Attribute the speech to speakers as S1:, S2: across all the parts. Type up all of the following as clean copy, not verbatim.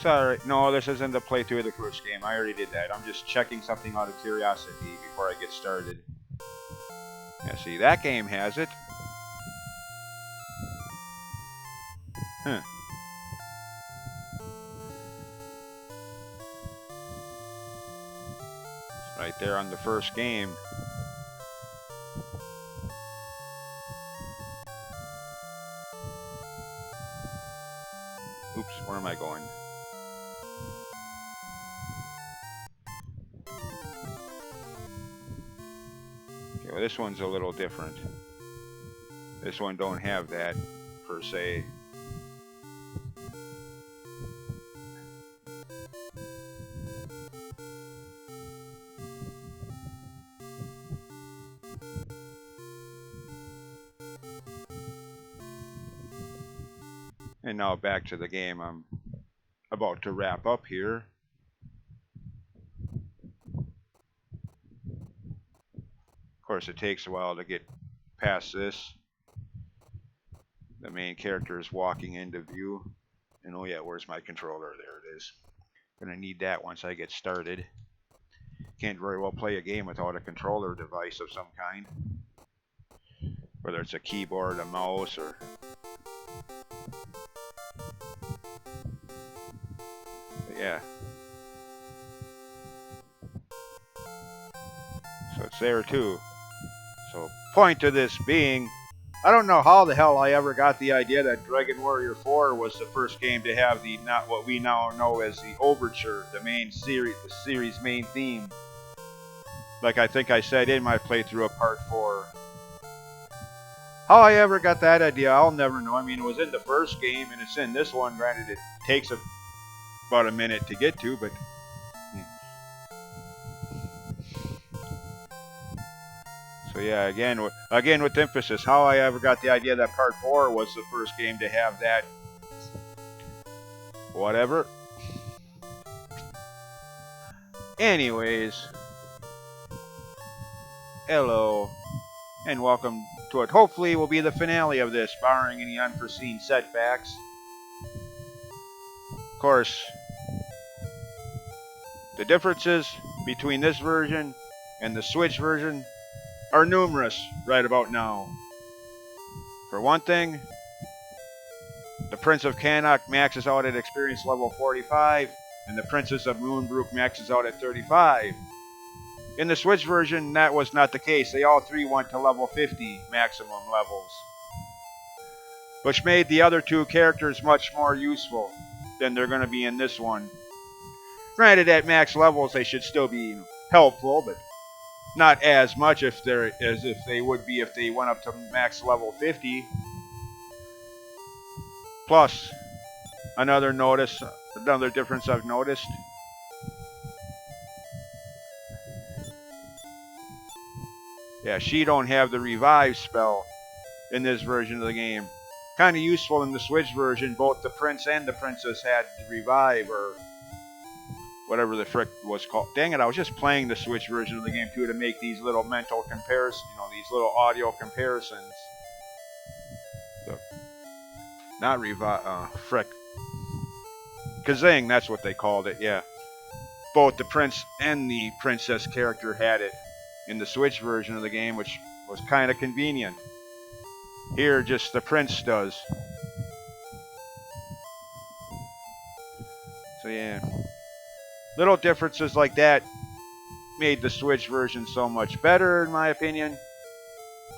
S1: alright. No, this isn't the playthrough of the first game. I already did that. I'm just checking something out of curiosity before I get started. Yeah, see, that game has it. Huh. Right there on the first game. Oops, where am I going? Okay, well, this one's a little different. This one don't have that, per se. And now back to the game I'm about to wrap up here. Of course, it takes a while to get past this. The main character is walking into view. And oh yeah, where's my controller? There it is. Gonna need that once I get started. Can't very well play a game without a controller device of some kind. Whether it's a keyboard, a mouse, or... But yeah. So it's there too. So point to this being, I don't know how the hell I ever got the idea that Dragon Warrior 4 was the first game to have the, not what we now know as the overture, the main series, the series main theme. Like I think I said in my playthrough of part 4. How I ever got that idea, I'll never know. I mean, it was in the first game and it's in this one. Granted, it takes about a minute to get to, but... So yeah, again with emphasis, how I ever got the idea that part 4 was the first game to have that. Whatever. Anyways. Hello. And welcome to it. Hopefully will be the finale of this, barring any unforeseen setbacks. Of course, the differences between this version and the Switch version are numerous right about now. For one thing, the Prince of Canuck maxes out at experience level 45, and the Princess of Moonbrook maxes out at 35. In the Switch version, that was not the case. They all three went to level 50 maximum levels, which made the other two characters much more useful than they're going to be in this one. Granted, at max levels, they should still be helpful, but not as much as if they would be if they went up to max level 50. Plus, another difference I've noticed. Yeah, she don't have the revive spell in this version of the game. Kind of useful in the Switch version. Both the prince and the princess had revive, or whatever the frick was called. Dang it, I was just playing the Switch version of the game too to make these little mental comparisons, these little audio comparisons. So, not revive, frick. Kazing, that's what they called it, yeah. Both the prince and the princess character had it in the Switch version of the game, which was kind of convenient. Here, just the prince does. So yeah, little differences like that made the Switch version so much better, in my opinion.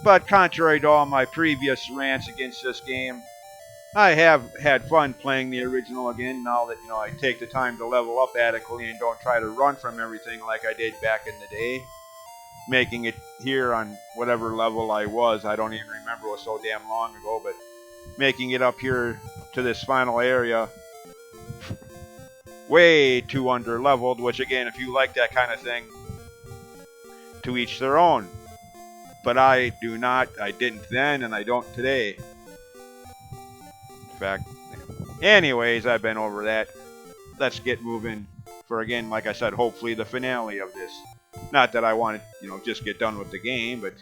S1: But contrary to all my previous rants against this game, I have had fun playing the original again now that, I take the time to level up adequately and don't try to run from everything like I did back in the day. Making it here on whatever level I was, I don't even remember, it was so damn long ago, but making it up here to this final area way too under leveled, which again, if you like that kind of thing, to each their own. But I do not, I didn't then, and I don't today. In fact, anyways, I've been over that. Let's get moving for, again, like I said, hopefully the finale of this. Not that I want to, just get done with the game, but...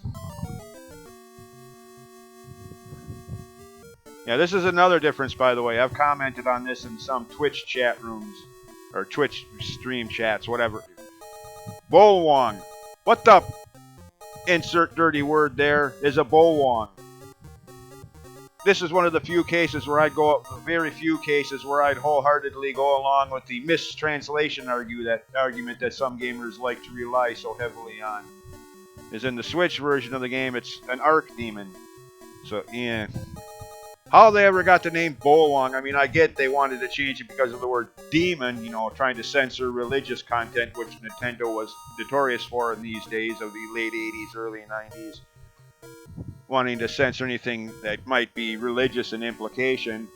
S1: Yeah, this is another difference, by the way. I've commented on this in some Twitch chat rooms, or Twitch stream chats, whatever. Bolwong. What the insert dirty word there is a bolwong? This is one of the few cases where I'd go, very few cases where I'd wholeheartedly go along with the mistranslation argument that some gamers like to rely so heavily on. Is in the Switch version of the game, it's an archdemon. So, yeah. How they ever got the name Bolwong, I mean, I get they wanted to change it because of the word demon, you know, trying to censor religious content, which Nintendo was notorious for in these days of the late 80s, early 90s. Wanting to censor anything that might be religious in implication.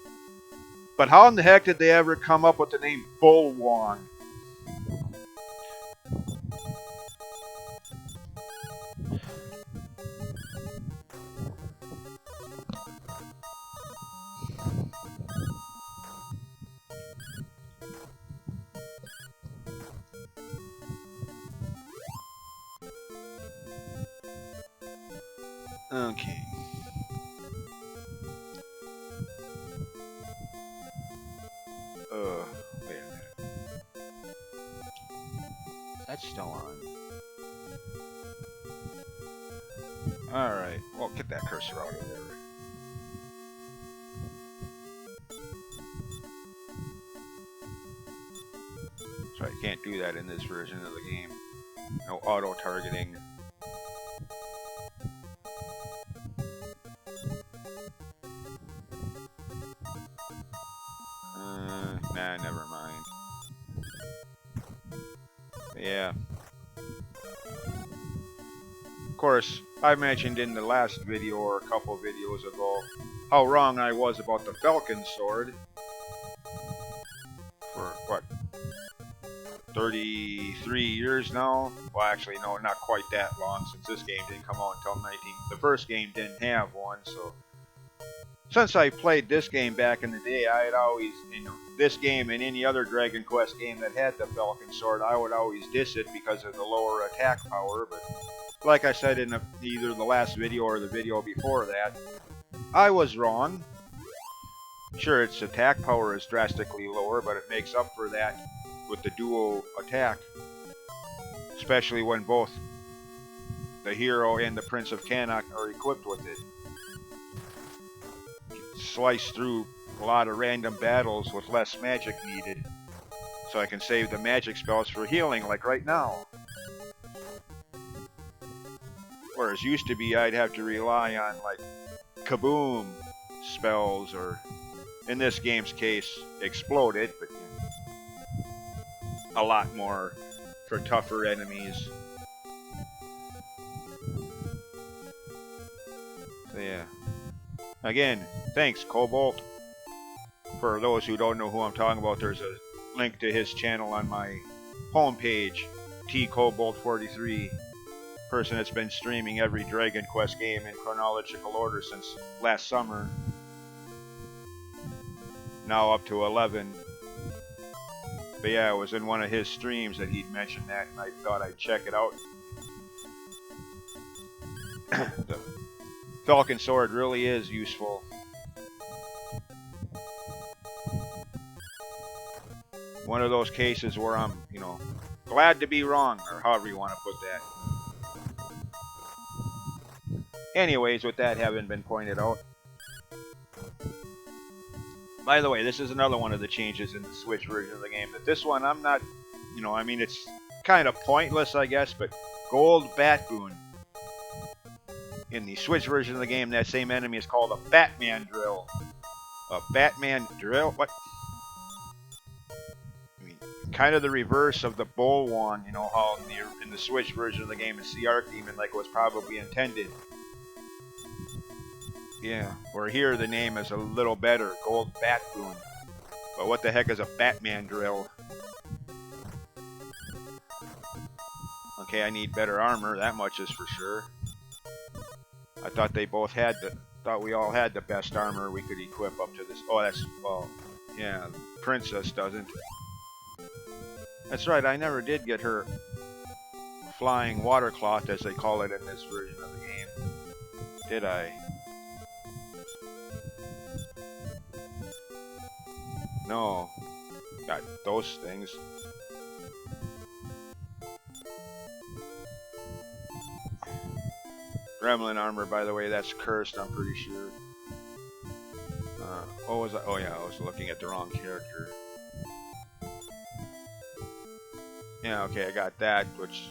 S1: But how in the heck did they ever come up with the name Bolwong? Okay. Wait a minute. That's still on. Alright, well, get that cursor out of there. So I can't do that in this version of the game. No auto-targeting. Nah, never mind. Yeah. Of course, I mentioned in the last video or a couple videos ago how wrong I was about the Falcon Sword. For, what, 33 years now? Well, actually, no, not quite that long, since this game didn't come out until the first game didn't have one, so... Since I played this game back in the day, I had always, you know, this game and any other Dragon Quest game that had the Falcon Sword, I would always diss it because of the lower attack power, but like I said in either the last video or the video before that, I was wrong. Sure, its attack power is drastically lower, but it makes up for that with the dual attack, especially when both the hero and the Prince of Canuck are equipped with it. Slice through a lot of random battles with less magic needed, so I can save the magic spells for healing, like right now. Whereas used to be I'd have to rely on like kaboom spells, or in this game's case exploded, but a lot more for tougher enemies. So yeah. Again, thanks Cobalt. For those who don't know who I'm talking about, there's a link to his channel on my homepage, tcobalt43. Person that's been streaming every Dragon Quest game in chronological order since last summer. Now up to 11. But yeah, it was in one of his streams that he'd mentioned that, and I thought I'd check it out. The Falcon Sword really is useful. One of those cases where I'm, you know, glad to be wrong, or however you want to put that. Anyways, with that having been pointed out. By the way, this is another one of the changes in the Switch version of the game. That this one, I'm not, you know, I mean, it's kind of pointless, I guess, but Gold Batboon. In the Switch version of the game, that same enemy is called a Batman Drill. A Batman Drill? What? I mean, kind of the reverse of the Bolwong, you know, how in the Switch version of the game it's the Archdemon like it was probably intended. Yeah, where here the name is a little better, Gold Batboon. But what the heck is a Batman Drill? Okay, I need better armor, that much is for sure. I thought they both had thought we all had the best armor we could equip up to this. Oh, that's, well, yeah, Princess doesn't. That's right, I never did get her flying water cloth, as they call it in this version of the game. Did I? no. Got those things. Gremlin armor, by the way, that's cursed, I'm pretty sure. What was I? Oh yeah, I was looking at the wrong character. Yeah, okay, I got that, which...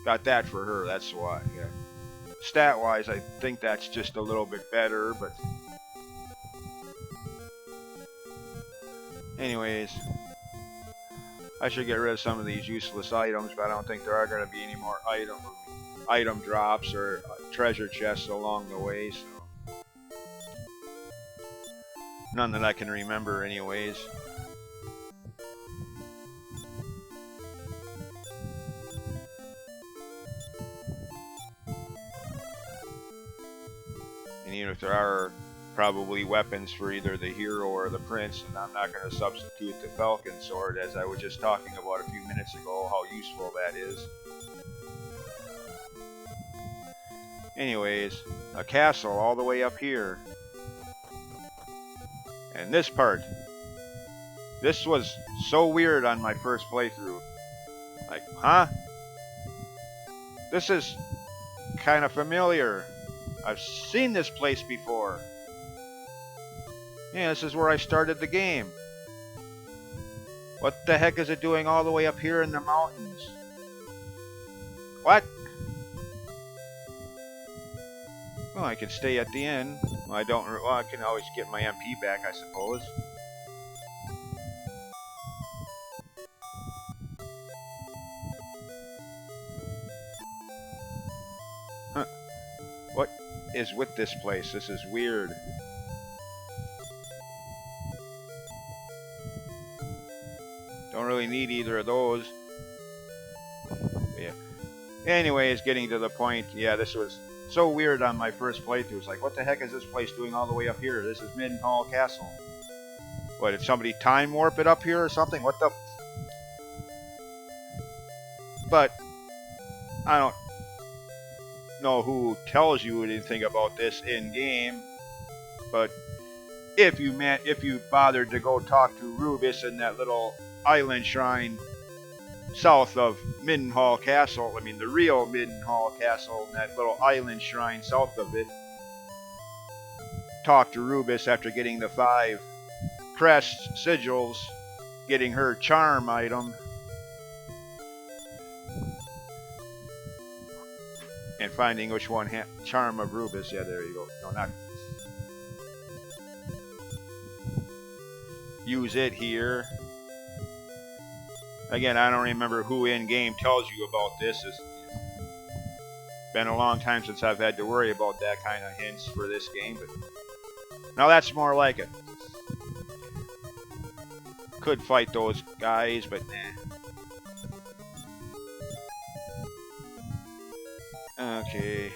S1: Got that for her, that's why, yeah. Stat-wise, I think that's just a little bit better, but... Anyways... I should get rid of some of these useless items, but I don't think there are going to be any more item drops or treasure chests along the way, so... None that I can remember anyways. And even if there are probably weapons for either the hero or the prince, and I'm not going to substitute the falcon sword, as I was just talking about a few minutes ago, how useful that is. Anyways, a castle all the way up here. And this part, this was so weird on my first playthrough. Like, huh? This is kind of familiar. I've seen this place before. Yeah, this is where I started the game. What the heck is it doing all the way up here in the mountains? What? Well, I can stay at the inn. Well, I can always get my MP back, I suppose. Huh. What is with this place? This is weird. Don't really need either of those. Yeah. Anyways, getting to the point, yeah, this was so weird on my first playthrough. It's like, what the heck is this place doing all the way up here? This is Middenhall Castle. What, did somebody time warp it up here or something? What the... But, I don't know who tells you anything about this in-game, but if you bothered to go talk to Rubus in that little island shrine south of Middenhall Castle, I mean the real Middenhall Castle, and that little island shrine south of it, talk to Rubus after getting the 5 crest sigils, getting her charm item, and finding which one charm of Rubus. Yeah, there you go. No, not... Use it here. Again, I don't remember who in-game tells you about this. It's been a long time since I've had to worry about that kind of hints for this game, but now that's more like it. Could fight those guys, but nah. Okay.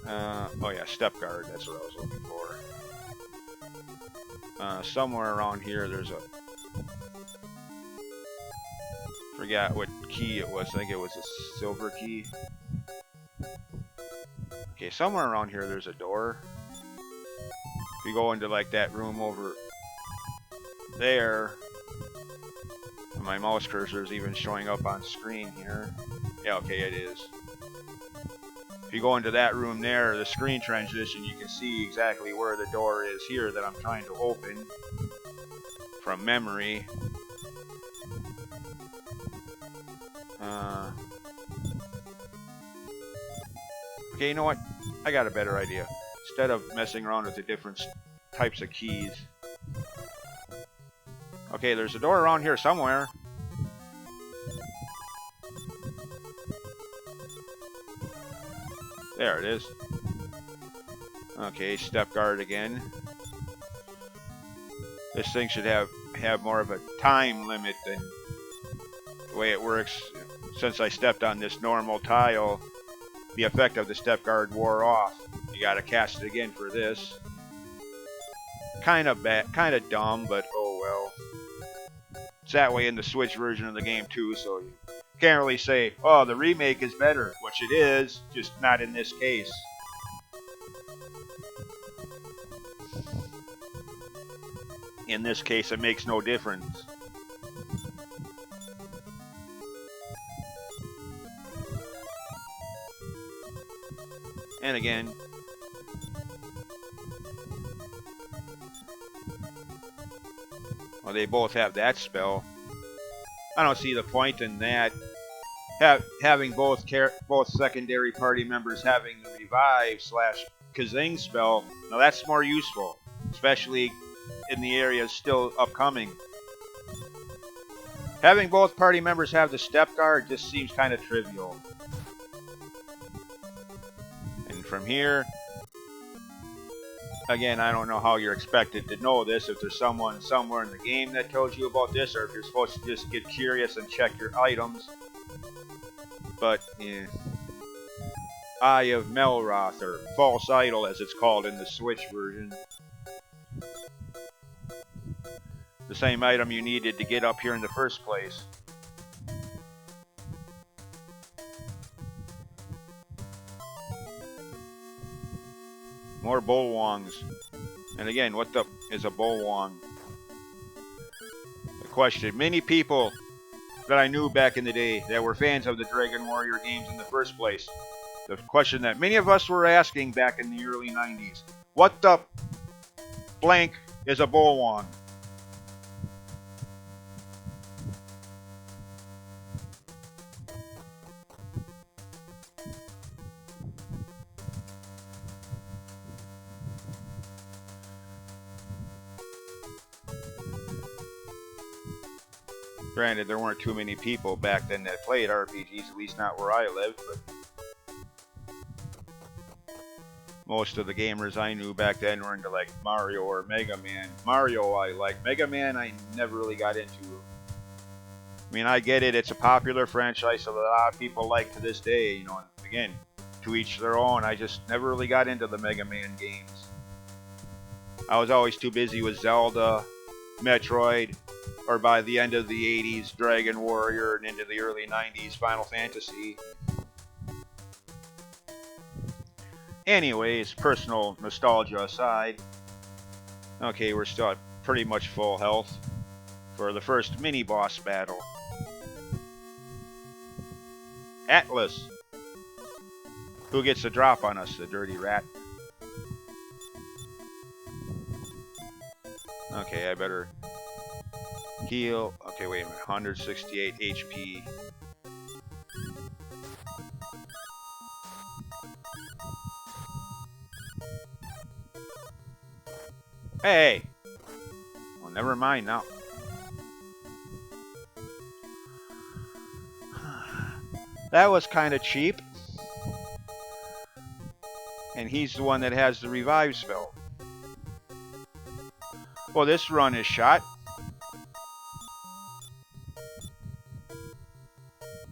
S1: Oh yeah, step guard, that's what I was looking for. Somewhere around here there's a... Forgot what key it was. I think it was a silver key. Okay, somewhere around here there's a door. If you go into like that room over there, my mouse cursor is even showing up on screen here. Yeah, okay, it is. If you go into that room there, the screen transition, you can see exactly where the door is here that I'm trying to open from memory. Okay, you know what? I got a better idea. Instead of messing around with the different types of keys. Okay, there's a door around here somewhere. There it is. Okay, step guard again. This thing should have more of a time limit than the way it works. Since I stepped on this normal tile, the effect of the step guard wore off. You gotta cast it again for this. Kind of bad, kind of dumb, but oh well. It's that way in the Switch version of the game too, so you can't really say, oh, the remake is better, which it is, just not in this case. In this case, it makes no difference. And again, well, they both have that spell. I don't see the point in that. Having both secondary party members having the revive / Kazing spell, now that's more useful, especially in the areas still upcoming. Having both party members have the step guard just seems kind of trivial. And from here, again, I don't know how you're expected to know this, if there's someone somewhere in the game that tells you about this, or if you're supposed to just get curious and check your items. But, yeah. Eye of Melroth, or False Idol as it's called in the Switch version. The same item you needed to get up here in the first place. More Bolwongs. And again, what the is a Bolwong? The question. Many people that I knew back in the day that were fans of the Dragon Warrior games in the first place. The question that many of us were asking back in the early 90s. What the blank is a Bolwong? Granted, there weren't too many people back then that played RPGs, at least not where I lived, but most of the gamers I knew back then were into like Mario or Mega Man. Mario I liked. Mega Man I never really got into. I mean, I get it, it's a popular franchise that a lot of people like to this day, you know, and again, to each their own. I just never really got into the Mega Man games. I was always too busy with Zelda, Metroid, or by the end of the 80s, Dragon Warrior, and into the early 90s, Final Fantasy. Anyways, personal nostalgia aside, okay, we're still at pretty much full health for the first mini-boss battle. Atlas. Who gets the drop on us, the dirty rat? Okay, I better heal. Okay, wait a minute. 168 HP. Hey! Well, never mind now. That was kind of cheap. And he's the one that has the revive spell. Well, this run is shot.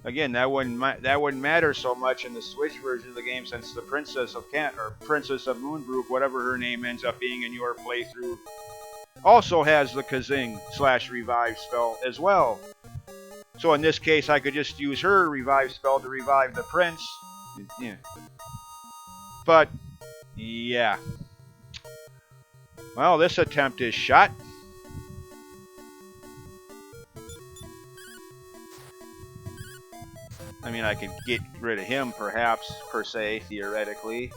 S1: Again, that wouldn't matter so much in the Switch version of the game, since the Princess of Moonbrook, whatever her name ends up being in your playthrough, also has the Kazing / revive spell as well. So in this case, I could just use her revive spell to revive the prince. Yeah. But yeah. Well, this attempt is shot. I mean, I could get rid of him, perhaps, per se, theoretically.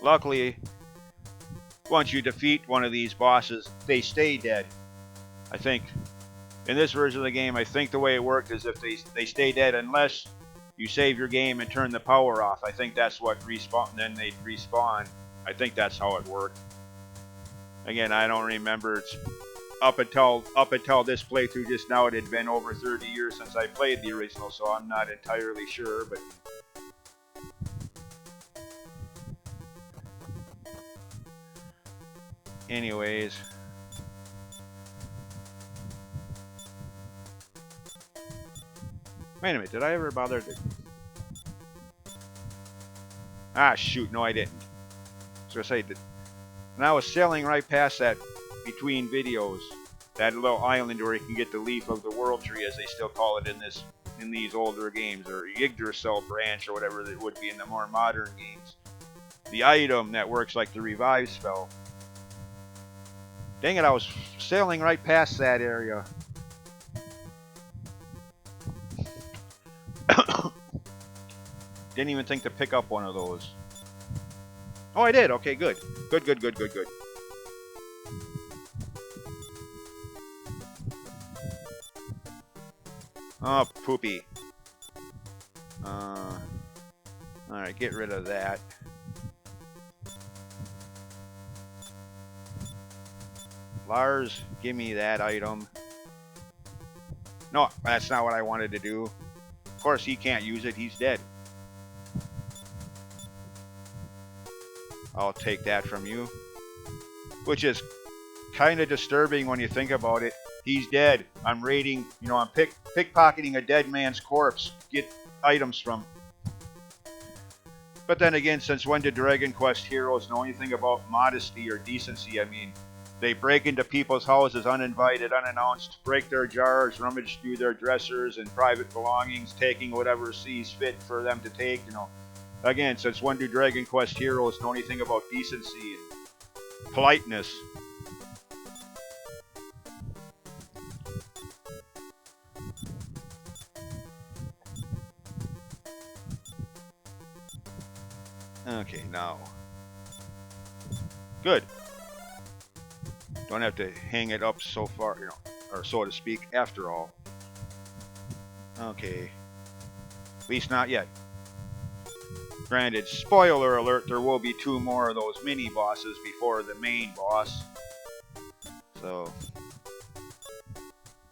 S1: Luckily, once you defeat one of these bosses, they stay dead. I think, in this version of the game, I think the way it worked is if they stay dead unless you save your game and turn the power off. I think that's what then they respawn. I think that's how it worked. Again, I don't remember. It's up until this playthrough just now, it had been over 30 years since I played the original, so I'm not entirely sure, but anyways. Wait a minute, did I ever bother to... Ah, shoot, no I didn't. I was gonna say, and I was sailing right past that between videos, that little island where you can get the leaf of the world tree, as they still call it in this in these older games, or Yggdrasil branch, or whatever it would be in the more modern games. The item that works like the revive spell. Dang it, I was sailing right past that area. Didn't even think to pick up one of those. Oh, I did. Okay, good. Good. Oh, poopy. Alright, get rid of that. Lars, give me that item. No, that's not what I wanted to do. Of course, he can't use it. He's dead. I'll take that from you. Which is kind of disturbing when you think about it. He's dead. I'm raiding, I'm pickpocketing a dead man's corpse. Get items from. But then again, since when did Dragon Quest heroes know anything about modesty or decency? I mean, they break into people's houses uninvited, unannounced, break their jars, rummage through their dressers and private belongings, taking whatever sees fit for them to take, Again, since when do Dragon Quest heroes know anything about decency and politeness? Okay, now. Good. Don't have to hang it up so far, or so to speak, after all. Okay. At least not yet. Granted, spoiler alert, there will be 2 more of those mini bosses before the main boss. So,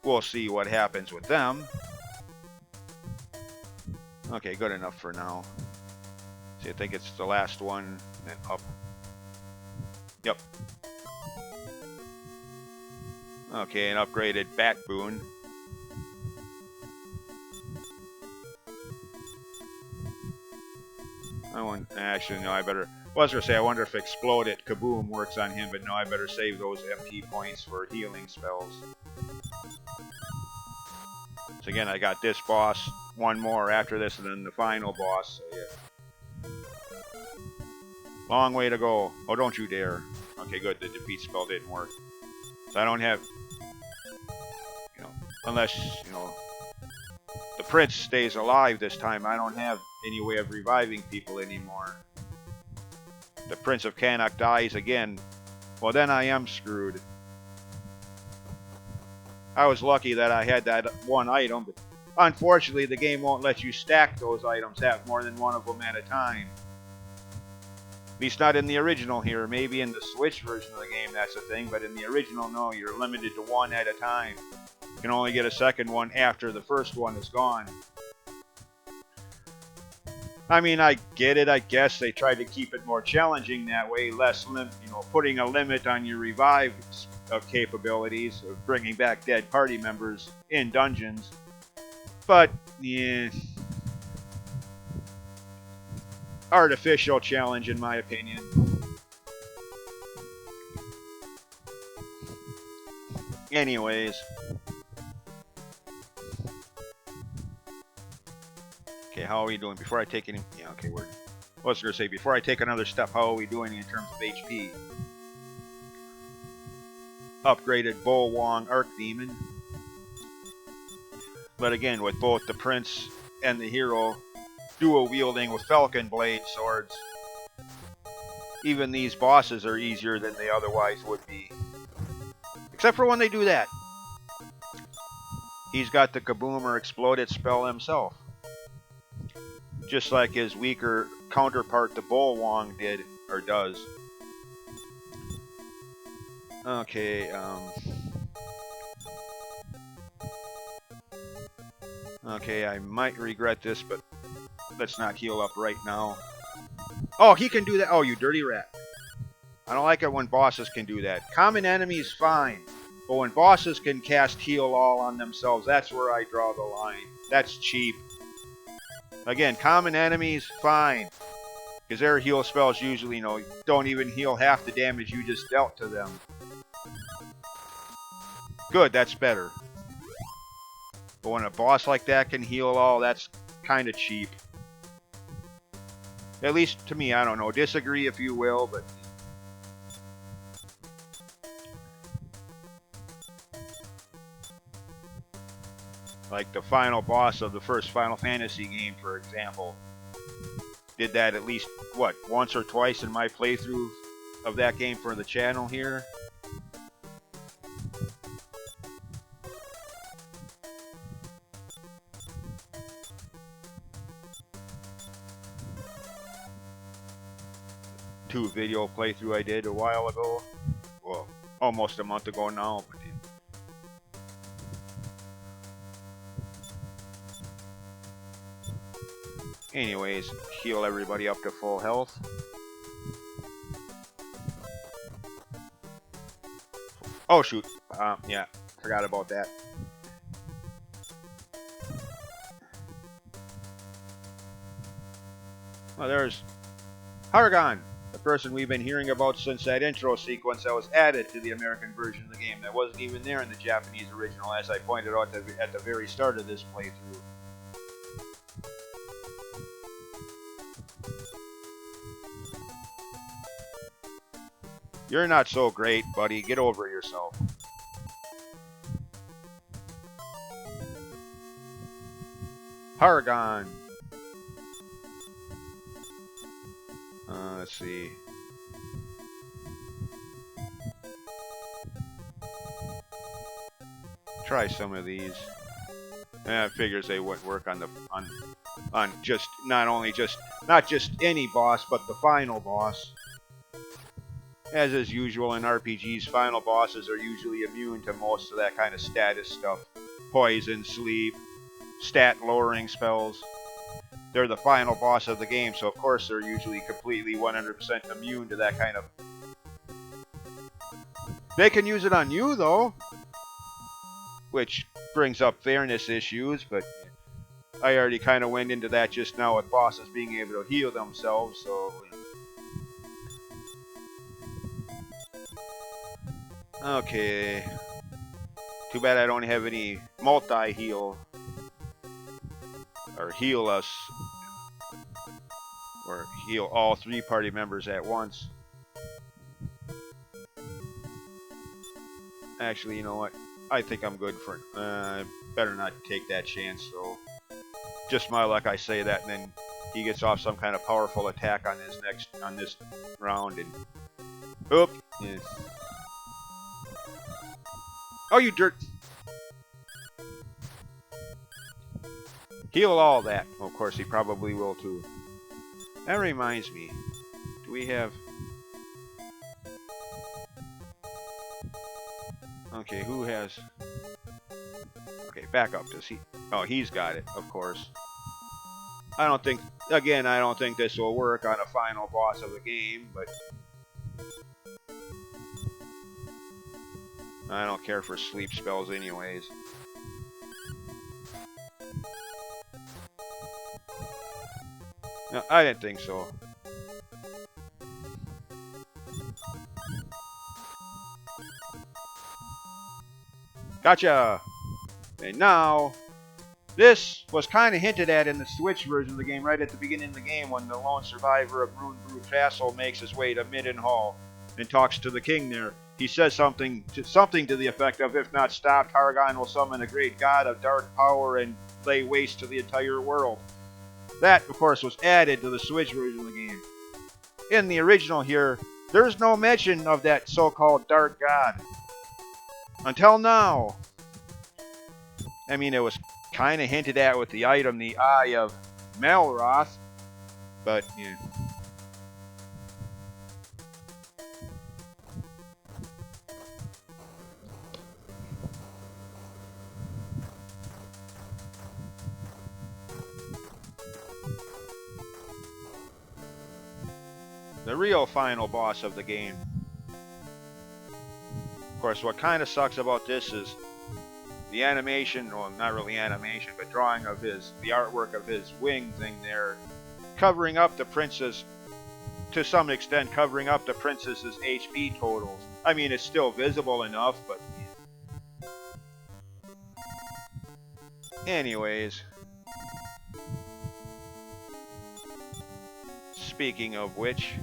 S1: we'll see what happens with them. Okay, good enough for now. See, I think it's the last one, and up. Yep. Okay, an upgraded bat boon. Actually, no, I better. I was going to say, I wonder if Explode It Kaboom works on him, but no, I better save those MP points for healing spells. So again, I got this boss, 1 more after this, and then the final boss. So yeah. Long way to go. Oh, don't you dare. Okay, good. The defeat spell didn't work. So I don't have, unless, the prince stays alive this time, I don't have any way of reviving people anymore. The Prince of Canuck dies again. Well, then I am screwed. I was lucky that I had that 1 item, but unfortunately the game won't let you stack those items, have more than 1 of them at a time. At least not in the original here. Maybe in the Switch version of the game that's a thing, but in the original, no, you're limited to 1 at a time. You can only get a second one after the first one is gone. I mean, I get it. I guess they tried to keep it more challenging that way, less putting a limit on your revive capabilities of bringing back dead party members in dungeons. But yeah, artificial challenge in my opinion. Anyways. Okay, how are we doing? Before I take any... Yeah, okay, I was going to say, before I take another step, how are we doing in terms of HP? Upgraded Bolwong Archdemon. But again, with both the Prince and the Hero dual wielding with Falcon Blade swords, even these bosses are easier than they otherwise would be. Except for when they do that. He's got the Kaboom or Explode It spell himself. Just like his weaker counterpart, the Bolwong, did, or does. Okay, okay, I might regret this, but let's not heal up right now. Oh, he can do that. Oh, you dirty rat. I don't like it when bosses can do that. Common enemies, fine. But when bosses can cast heal all on themselves, that's where I draw the line. That's cheap. Again, common enemies, fine. Because their heal spells usually, don't even heal half the damage you just dealt to them. Good, that's better. But when a boss like that can heal all, that's kind of cheap. At least to me, I don't know. Disagree if you will, but... Like the final boss of the first Final Fantasy game, for example. Did that at least, what, once or twice in my playthrough of that game for the channel here. Two video playthrough I did a while ago. Well, almost a month ago now. But anyways, heal everybody up to full health. Oh shoot, yeah, forgot about that. Well, there's Haragon, the person we've been hearing about since that intro sequence that was added to the American version of the game that wasn't even there in the Japanese original, as I pointed out at the very start of this playthrough. You're not so great, buddy. Get over yourself. Haragon. Let's see. Try some of these. It figures they wouldn't work on just not just any boss, but the final boss. As is usual in RPGs, final bosses are usually immune to most of that kind of status stuff. Poison, sleep, stat lowering spells. They're the final boss of the game, so of course they're usually completely 100% immune to that kind of... They can use it on you, though! Which brings up fairness issues, but I already kind of went into that just now with bosses being able to heal themselves, so... Okay. Too bad I don't have any multi-heal. Or heal us. Or heal all 3 party members at once. Actually, you know what? I think I'm good for... better not take that chance, so... Just my luck, I say that, and then he gets off some kind of powerful attack on this round, and... Oop! Yeah. Oh, you dirt! Heal all that. Well, of course, he probably will, too. That reminds me. Do we have... Okay, who has... Okay, back up. Does he... Oh, he's got it, of course. I don't think... Again, I don't think this will work on a final boss of the game, but... I don't care for sleep spells anyways. No, I didn't think so. Gotcha! And now, this was kind of hinted at in the Switch version of the game right at the beginning of the game when the lone survivor of Moonbrood Castle makes his way to Midden Hall and talks to the king there. He says something to the effect of, if not stopped, Haragon will summon a great god of dark power and lay waste to the entire world. That, of course, was added to the Switch version of the game. In the original here, there's no mention of that so-called dark god. Until now. I mean, it was kind of hinted at with the item, the Eye of Malroth, but, yeah. The real final boss of the game. Of course, what kind of sucks about this is the animation, well, not really animation, but drawing of the artwork of his wing thing there, covering up the princess, to some extent, covering up the princess's HP totals. I mean, it's still visible enough, but... Anyways, speaking of which,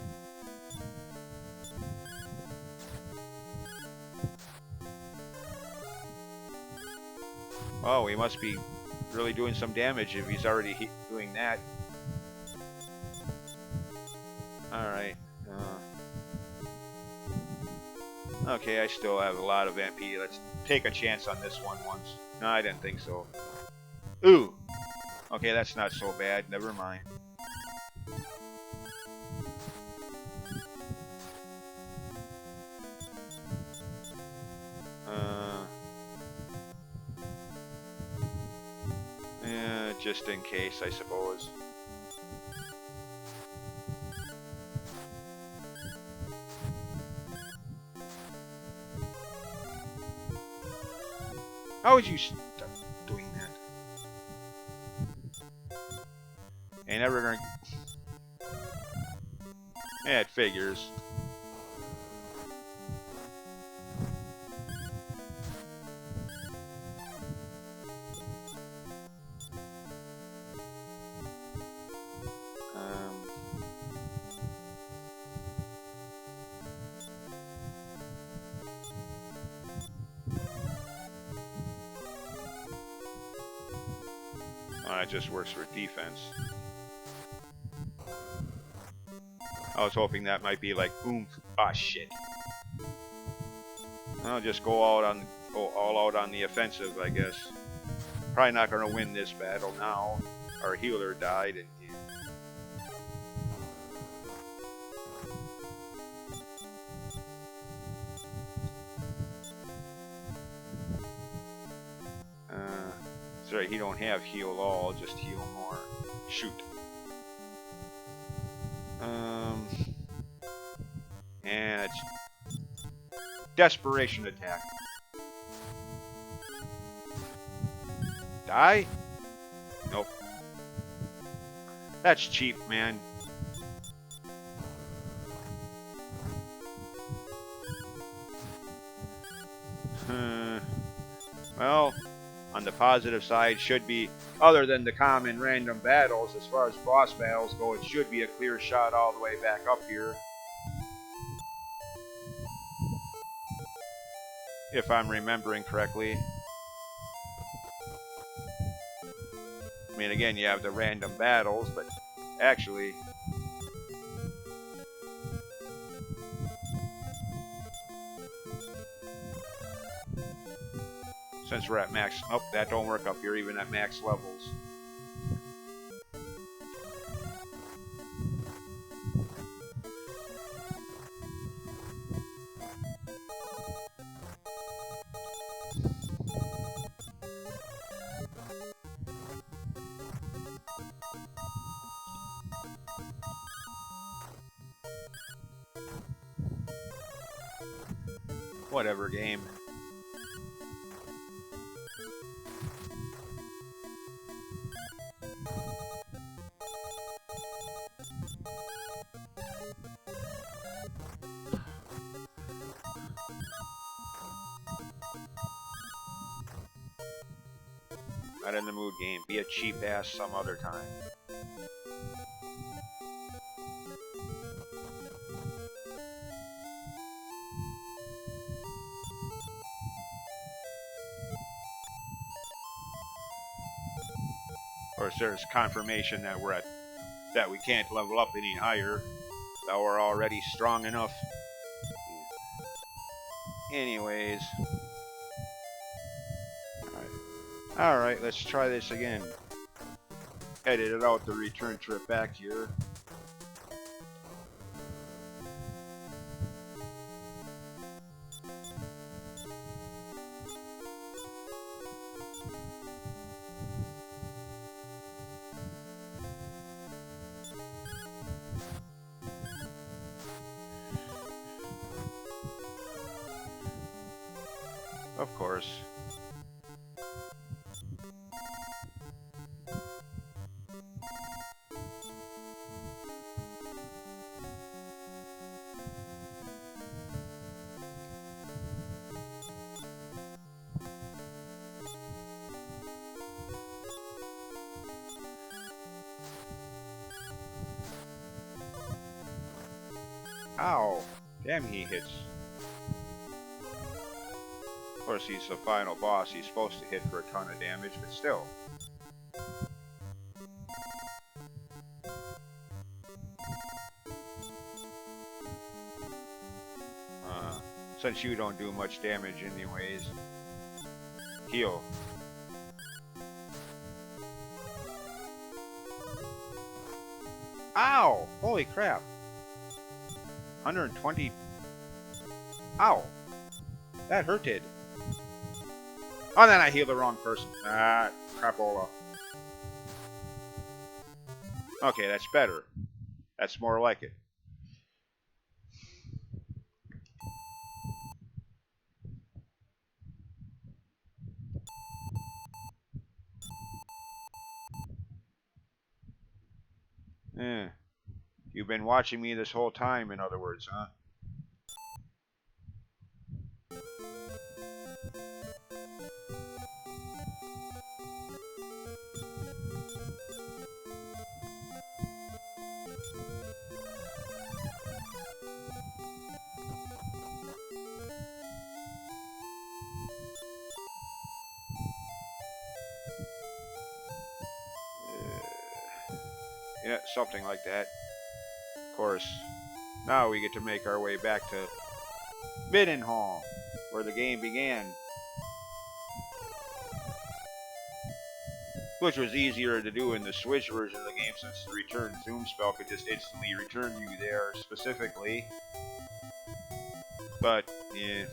S1: oh, he must be really doing some damage if he's already doing that. Alright. Okay, I still have a lot of MP. Let's take a chance on this one once. No, I didn't think so. Ooh! Okay, that's not so bad. Never mind. Yeah, just in case, I suppose. How would you stop doing that? Ain't ever gonna... Yeah, it figures. It just works for defense. I was hoping that might be like oomph. Ah, shit. I'll just go all out on the offensive, I guess. Probably not gonna win this battle now. Our healer died, and that's right. He don't have heal all, just heal more. Shoot. And it's desperation attack. Die? Nope. That's cheap, man. Well, on the positive side, should be, other than the common random battles, as far as boss battles go, it should be a clear shot all the way back up here. If I'm remembering correctly. I mean, again, you have the random battles, but actually... Since we're at max... Oh, that don't work up here, even at max levels. Whatever, game. Not in the mood, game. Be a cheap ass some other time. Of course, there's confirmation that that we can't level up any higher. That we're already strong enough. Anyways. Alright, let's try this again. Edit it out the return trip back here. Of course. Ow! Damn, he hits. Of course, he's the final boss. He's supposed to hit for a ton of damage, but still. Since you don't do much damage anyways. Heal. Ow! Holy crap. 120. Ow! That hurted. Oh, then I healed the wrong person. Ah, crapola. Okay, that's better. That's more like it. Eh. You've been watching me this whole time, in other words, huh? Yeah, something like that. Of course, now we get to make our way back to Middenhall, where the game began. Which was easier to do in the Switch version of the game, since the return zoom spell could just instantly return you there specifically. But, yeah.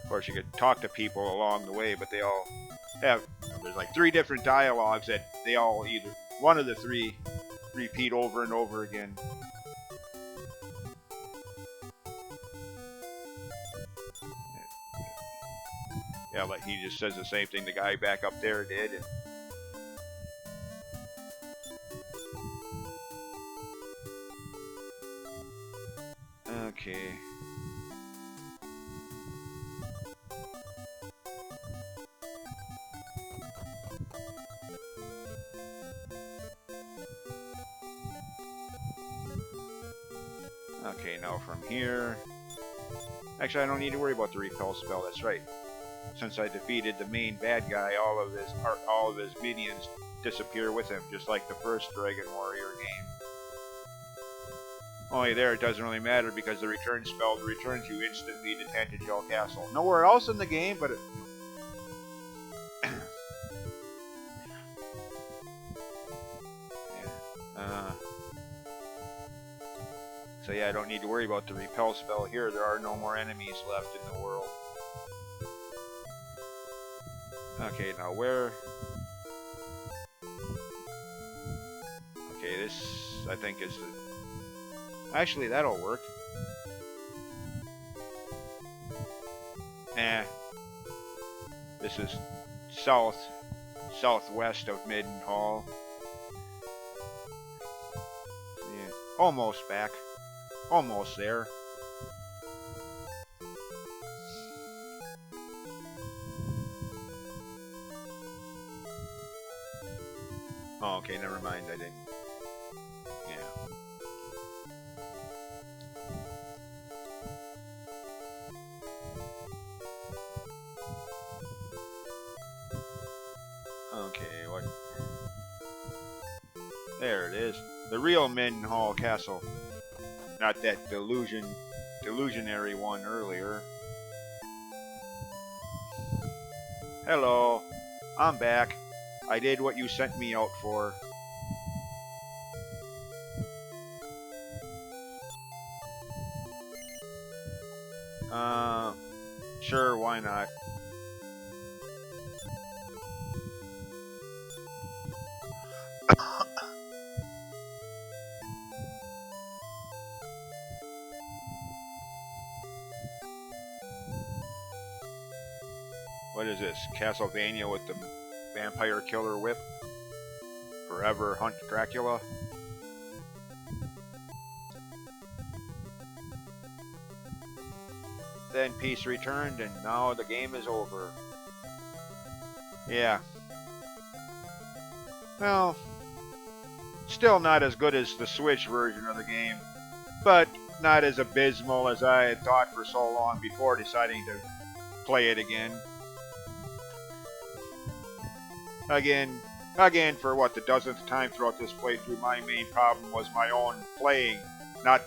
S1: Of course, you could talk to people along the way, but they all have, there's like 3 different dialogues that they all either, one of the 3, repeat over and over again. Yeah, like he just says the same thing the guy back up there did. And okay. Okay, now from here. Actually, I don't need to worry about the repel spell. That's right. Since I defeated the main bad guy, all of his minions disappear with him, just like the first Dragon Warrior game. Only there it doesn't really matter because the return spell returns you instantly to Tantagel Castle. Nowhere else in the game, but so yeah, I don't need to worry about the repel spell here. There are no more enemies left in the world. Okay, now where? Okay, this I think is the... Actually, that'll work. This is southwest of Middenhall. Yeah, almost back. Almost there. Oh, okay, never mind, I didn't. Yeah. Okay, what? There it is. The real Middenhall Castle. Not that delusionary one earlier. Hello. I'm back. I did what you sent me out for. Sure, why not? What is this? Castlevania with the vampire killer whip? Forever hunt Dracula? Then peace returned, and now the game is over. Yeah. Well, still not as good as the Switch version of the game, but not as abysmal as I had thought for so long before deciding to play it again. Again, for what, the dozenth time throughout this playthrough, my main problem was my own playing, not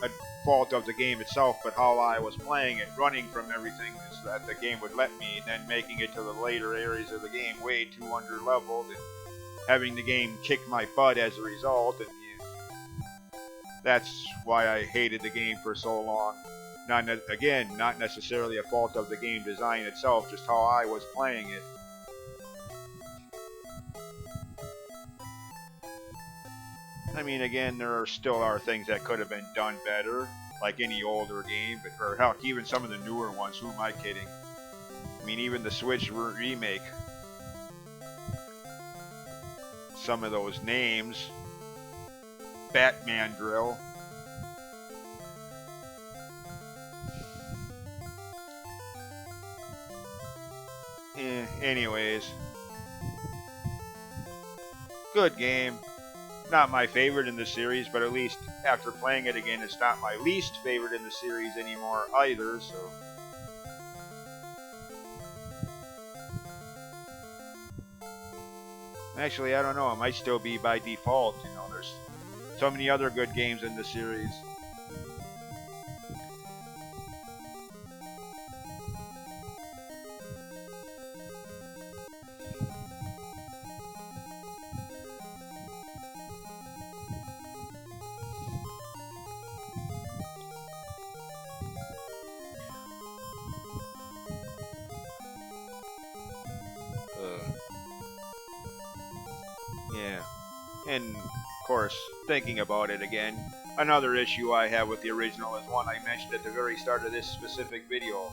S1: a fault of the game itself, but how I was playing it, running from everything that the game would let me, and then making it to the later areas of the game way too under-leveled, and having the game kick my butt as a result, and that's why I hated the game for so long. Not necessarily a fault of the game design itself, just how I was playing it. I mean, again, there still are things that could have been done better, like any older game, or heck, even some of the newer ones. Who am I kidding? I mean, even the Switch remake, some of those names, Batman Drill. Anyways, good game. Not my favorite in the series, but at least after playing it again, it's not my least favorite in the series anymore either, so. Actually, I don't know. It might still be by default. You know, there's so many other good games in the series. Yeah. And, of course, thinking about it again, another issue I have with the original is one I mentioned at the very start of this specific video.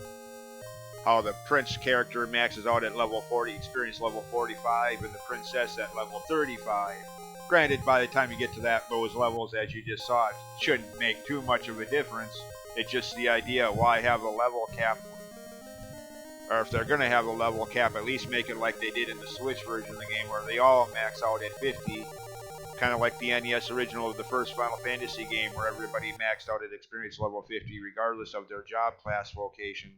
S1: How the Prince character maxes out at level 40, experience level 45, and the Princess at level 35. Granted, by the time you get to those levels, as you just saw, it shouldn't make too much of a difference. It's just the idea, why have a level cap? Or if they're going to have a level cap, at least make it like they did in the Switch version of the game, where they all max out at 50. Kind of like the NES original of the first Final Fantasy game, where everybody maxed out at experience level 50, regardless of their job class vocation.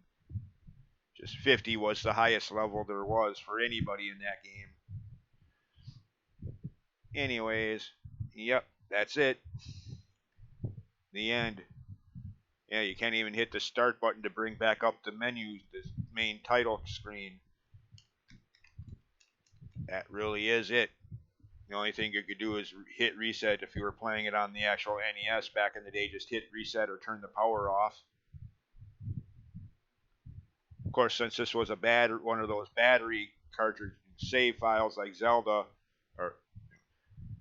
S1: Just 50 was the highest level there was for anybody in that game. Anyways, yep, that's it. The end. Yeah, you can't even hit the start button to bring back up the menu, the main title screen. That really is it. The only thing you could do is hit reset if you were playing it on the actual NES back in the day. Just hit reset or turn the power off. Of course, since this was one of those battery cartridge save files like Zelda, or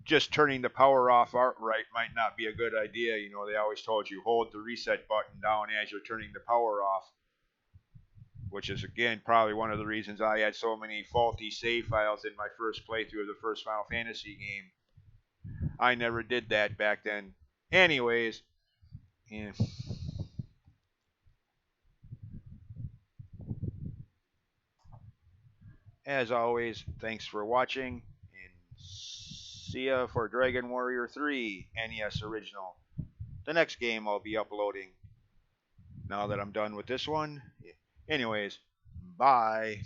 S1: just turning the power off outright might not be a good idea. You know, they always told you hold the reset button down as you're turning the power off, which is, again, probably one of the reasons I had so many faulty save files in my first playthrough of the first Final Fantasy game. I never did that back then. Anyways, yeah. As always, thanks for watching, and see ya for Dragon Warrior 3 NES Original, the next game I'll be uploading now that I'm done with this one. Anyways, bye.